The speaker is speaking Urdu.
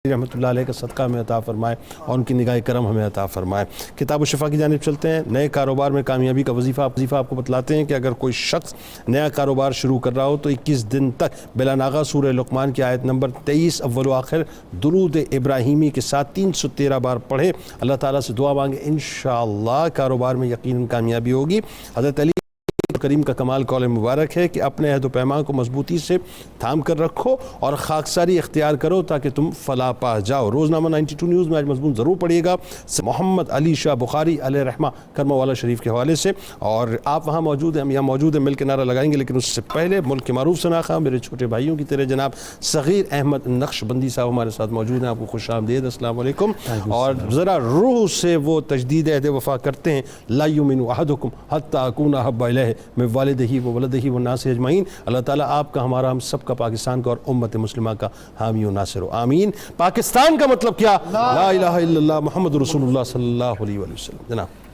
رحمۃ اللہ علیہ کا صدقہ ہمیں عطا فرمائے اور ان کی نگاہ کرم ہمیں عطا فرمائے۔ کتاب الشفا کی جانب چلتے ہیں۔ نئے کاروبار میں کامیابی کا وظیفہ آپ کو بتلاتے ہیں کہ اگر کوئی شخص نیا کاروبار شروع کر رہا ہو تو 21 دن تک بلا ناغہ سورہ لقمان کی آیت نمبر 23 اول و آخر درود ابراہیمی کے ساتھ 313 بار پڑھیں، اللہ تعالیٰ سے دعا مانگیں، انشاءاللہ کاروبار میں یقیناً کامیابی ہوگی۔ حضرت علی کریم کا کمال قول مبارک ہے کہ اپنے عہد و پیمان کو مضبوطی سے تھام کر رکھو اور خاکساری اختیار کرو تاکہ تم فلاح پا جاؤ۔ روزنامہ 92 نیوز میں آج مضمون ضرور پڑھیے گا محمد علی شاہ بخاری علیہ رحمہ کرمہ والا شریف کے حوالے سے، اور آپ وہاں موجود ہیں، ہم یہاں موجود ہیں، مل کے نعرہ لگائیں گے، لیکن اس سے پہلے ملک کے معروف شناخواں میرے چھوٹے بھائیوں کی طرح جناب صغیر احمد نقشبندی صاحب ہمارے ساتھ موجود ہیں۔ آپ کو خوش آمدید، السلام علیکم۔ اور ذرا روح سے وہ تجدید عہد وفا کرتے ہیں، لا یؤمن احدکم حتی اکون احب الیہ من والدہ و ولدہ والناس اجمعین۔ اللہ تعالیٰ آپ کا، ہمارا، ہم سب کا، پاکستان کا اور امت مسلمہ کا حامی و ناصر و آمین۔ پاکستان کا مطلب کیا؟ لا الہ الا اللہ محمد رسول اللہ صلی اللہ علیہ وسلم۔ جناب